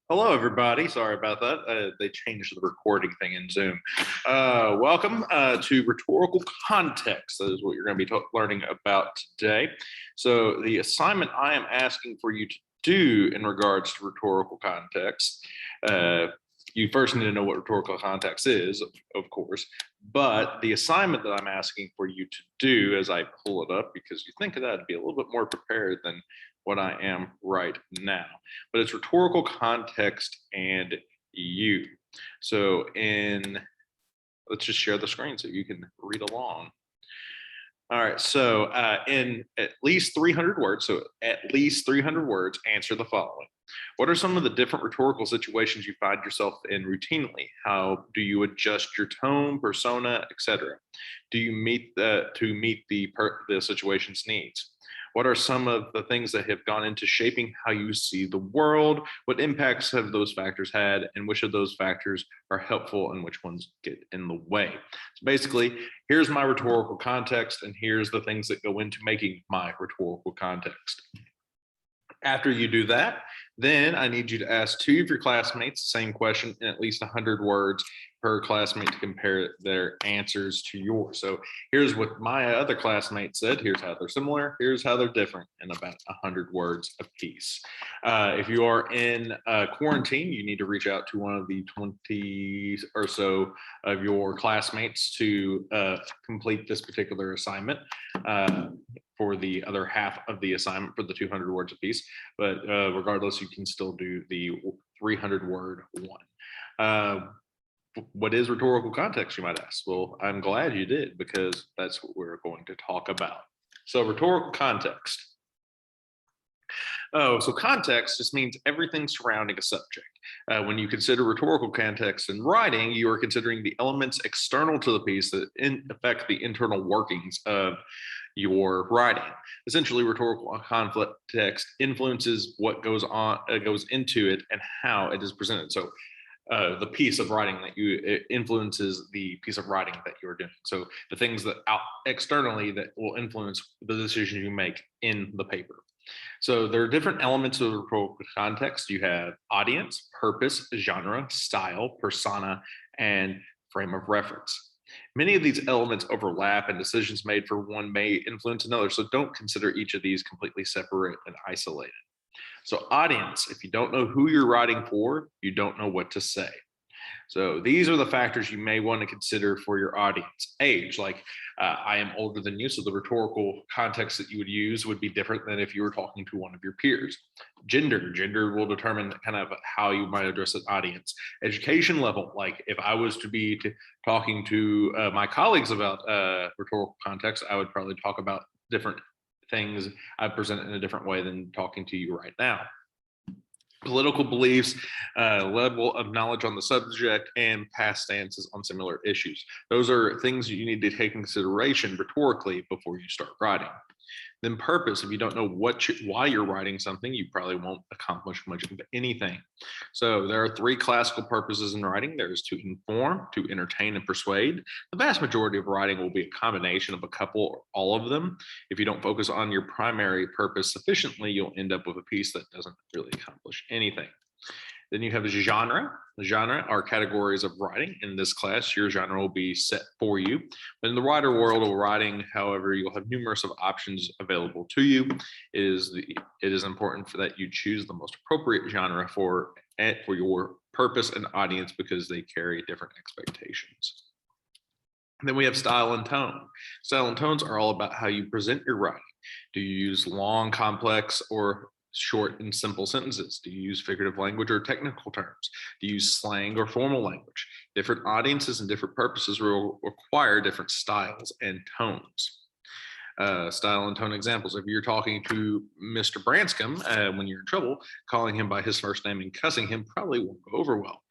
Hello, everybody. Sorry about that. They changed the recording thing in Zoom. Welcome to Rhetorical Context. That is what you're going to be learning about today. So, the assignment I am asking for you to do in regards to rhetorical context, you first need to know what rhetorical context is, of course. But the assignment that I'm asking for you to do, as I pull it up, because you think of that, would be a little bit more prepared than what I am right now. But it's rhetorical context and you. So let's just share the screen so you can read along. All right, so in at least 300 words, answer the following. What are some of the different rhetorical situations you find yourself in routinely? How do you adjust your tone, persona, etc.? Do you meet the situation's needs? What are some of the things that have gone into shaping how you see the world? What impacts have those factors had, and which of those factors are helpful and which ones get in the way? So basically, here's my rhetorical context, and here's the things that go into making my rhetorical context. After you do that, then I need you to ask two of your classmates the same question in at least 100 words per classmate to compare their answers to yours. So here's what my other classmates said. Here's how they're similar. Here's how they're different in about 100 words apiece. If you are in quarantine, you need to reach out to one of the 20 or so of your classmates to complete this particular assignment. For the other half of the assignment for the 200 words apiece. But regardless, you can still do the 300 word one. What is rhetorical context, you might ask? Well, I'm glad you did, because that's what we're going to talk about. So rhetorical context. So context just means everything surrounding a subject. When you consider rhetorical context in writing, you are considering the elements external to the piece that affect the internal workings of your writing. Essentially, rhetorical context influences what goes into it and how it is presented. So the piece of writing that it influences the piece of writing that you're doing. So the things that externally that will influence the decision you make in the paper. So there are different elements of the rhetorical context. You have audience, purpose, genre, style, persona, and frame of reference. Many of these elements overlap, and decisions made for one may influence another. So don't consider each of these completely separate and isolated. So audience, if you don't know who you're writing for, you don't know what to say. So these are the factors you may want to consider for your audience. Age, like I am older than you, so the rhetorical context that you would use would be different than if you were talking to one of your peers. Gender will determine kind of how you might address an audience. Education level, like if I was to be talking to my colleagues about rhetorical context, I would probably talk about different things. I present it in a different way than talking to you right now. Political beliefs, level of knowledge on the subject, and past stances on similar issues. Those are things you need to take into consideration rhetorically before you start writing. Then purpose, if you don't know why you're writing something, you probably won't accomplish much of anything. So there are three classical purposes in writing. There's to inform, to entertain, and persuade. The vast majority of writing will be a combination of a couple or all of them. If you don't focus on your primary purpose sufficiently, you'll end up with a piece that doesn't really accomplish anything. Then you have the genre. The genre are categories of writing. In this class, your genre will be set for you. But in the writer world of writing, however, you'll have numerous of options available to you. It is important that you choose the most appropriate genre for your purpose and audience, because they carry different expectations. And then we have style and tone. Style and tones are all about how you present your writing. Do you use long, complex, or short and simple sentences? Do you use figurative language or technical terms? Do you use slang or formal language? Different audiences and different purposes will require different styles and tones. Style and tone examples. If you're talking to Mr. Branscombe when you're in trouble, calling him by his first name and cussing him probably won't go over well.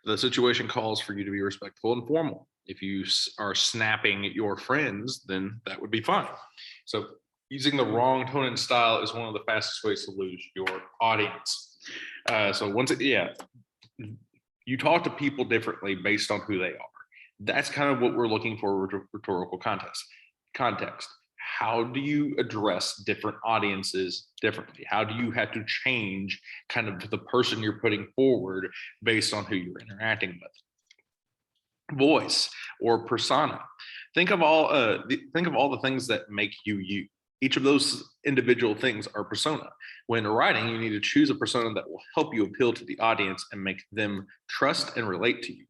The situation calls for you to be respectful and formal. If you are snapping at your friends, then that would be fine. So using the wrong tone and style is one of the fastest ways to lose your audience. You talk to people differently based on who they are. That's kind of what we're looking for with rhetorical context. how do you address different audiences differently? How do you have to change kind of the person you're putting forward based on who you're interacting with? Voice or persona. Think of all the things that make you you. Each of those individual things are persona. When writing, you need to choose a persona that will help you appeal to the audience and make them trust and relate to you.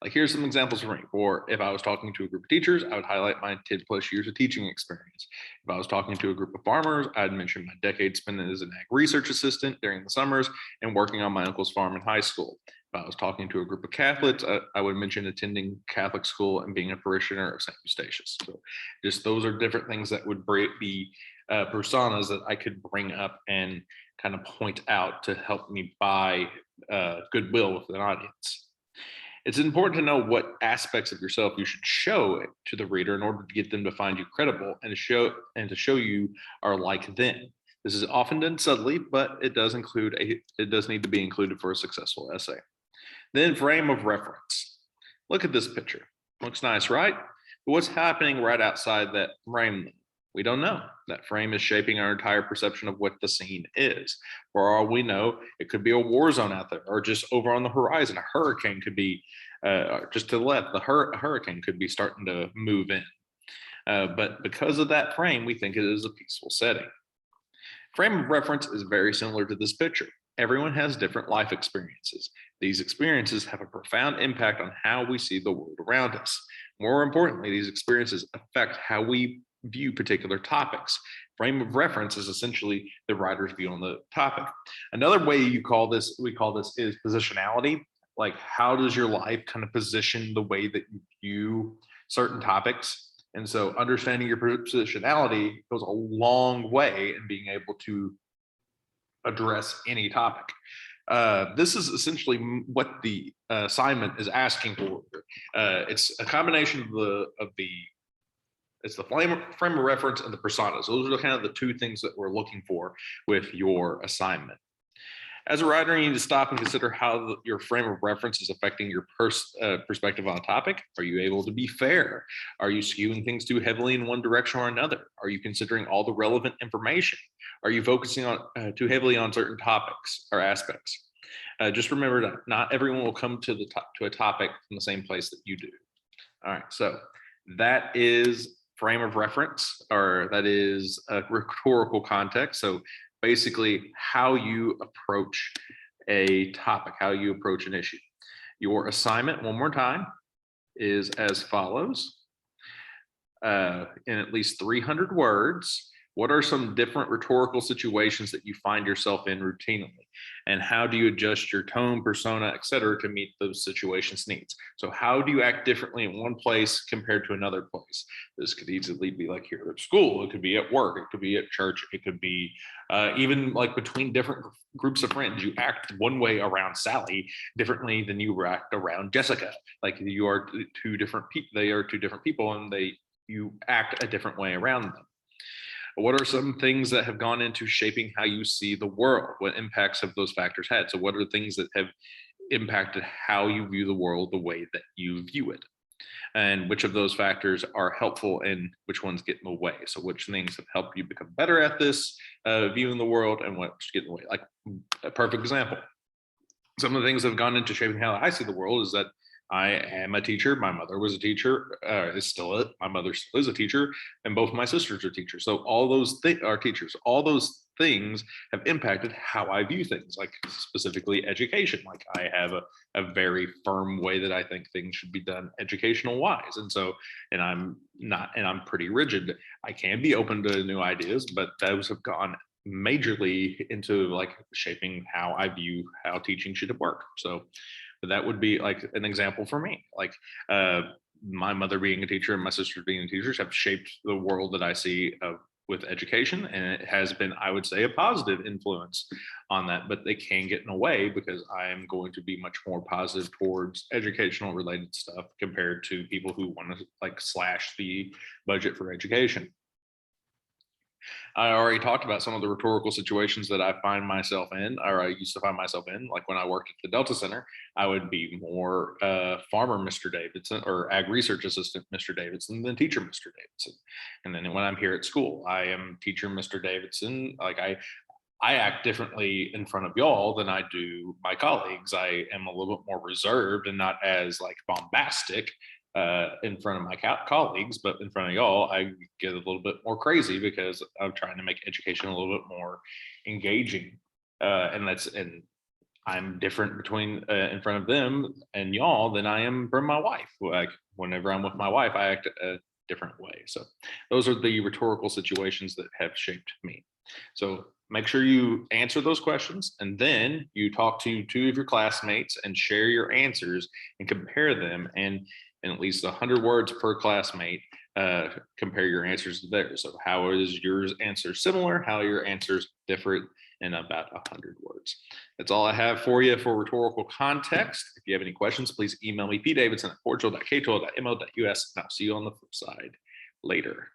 Like, here's some examples for me. Or if I was talking to a group of teachers, I would highlight my 10 plus years of teaching experience. If I was talking to a group of farmers, I'd mention my decade spent as an ag research assistant during the summers and working on my uncle's farm in high school. If I was talking to a group of Catholics, I would mention attending Catholic school and being a parishioner of St. Eustatius. So just those are different things that would be personas that I could bring up and kind of point out to help me buy goodwill with an audience. It's important to know what aspects of yourself you should show to the reader in order to get them to find you credible and to show you are like them. This is often done subtly, but it does need to be included for a successful essay. Then frame of reference. Look at this picture. Looks nice, right? But what's happening right outside that frame? We don't know. That frame is shaping our entire perception of what the scene is. For all we know, it could be a war zone out there, or just over on the horizon. A hurricane could be just to the left. A hurricane could be starting to move in. But because of that frame, we think it is a peaceful setting. Frame of reference is very similar to this picture. Everyone has different life experiences. These experiences have a profound impact on how we see the world around us. More importantly, these experiences affect how we view particular topics. Frame of reference is essentially the writer's view on the topic. Another way we call this is positionality. Like, how does your life kind of position the way that you view certain topics? And so understanding your positionality goes a long way in being able to address any topic. This is essentially what the assignment is asking for. It's a combination it's the frame of reference and the personas. Those are kind of the two things that we're looking for with your assignment. As a writer, you need to stop and consider how your frame of reference is affecting your perspective on a topic. Are you able to be fair? Are you skewing things too heavily in one direction or another? Are you considering all the relevant information? Are you focusing on too heavily on certain topics or aspects? Just remember that not everyone will come to a topic from the same place that you do. All right, so that is frame of reference, or that is a rhetorical context. So basically how you approach a topic, how you approach an issue. Your assignment, one more time, is as follows. In at least 300 words, what are some different rhetorical situations that you find yourself in routinely? And how do you adjust your tone, persona, et cetera, to meet those situations' needs? So how do you act differently in one place compared to another place? This could easily be like here at school. It could be at work. It could be at church. It could be even like between different groups of friends. You act one way around Sally differently than you act around Jessica. Like, you are two different people. They are two different people, and you act a different way around them. What are some things that have gone into shaping how you see the world? What impacts have those factors had? So what are things that have impacted how you view the world the way that you view it? And which of those factors are helpful and which ones get in the way? So which things have helped you become better at this viewing the world, and what's getting in the way? Like, a perfect example. Some of the things that have gone into shaping how I see the world is that I am a teacher. My mother was a teacher, my mother still is a teacher, and both my sisters are teachers. So all those are teachers. All those things have impacted how I view things, like specifically education. Like, I have a very firm way that I think things should be done educational wise. And I'm pretty rigid. I can be open to new ideas, but those have gone majorly into like shaping how I view how teaching should work. So that would be like an example for me. Like, my mother being a teacher and my sister being teachers have shaped the world that I see with education, and it has been, I would say, a positive influence on that. But they can get in a way because I am going to be much more positive towards educational related stuff compared to people who want to like slash the budget for education. I already talked about some of the rhetorical situations that I find myself in, or I used to find myself in. Like when I worked at the Delta Center, I would be more farmer Mr. Davidson or ag research assistant Mr. Davidson than teacher Mr. Davidson. And then when I'm here at school, I am teacher Mr. Davidson. Like I act differently in front of y'all than I do my colleagues. I am a little bit more reserved and not as like bombastic in front of my colleagues, but in front of y'all, I get a little bit more crazy because I'm trying to make education a little bit more engaging. And I'm different between in front of them and y'all than I am from my wife. Like whenever I'm with my wife, I act a different way. So those are the rhetorical situations that have shaped me. So make sure you answer those questions and then you talk to two of your classmates and share your answers and compare them, and in at least 100 words per classmate, compare your answers to theirs. So how is yours answer similar? How are your answers different? In about 100 words. That's all I have for you for rhetorical context. If you have any questions, please email me, pdavidson@portugal.k12.mo.us, and I'll see you on the flip side later.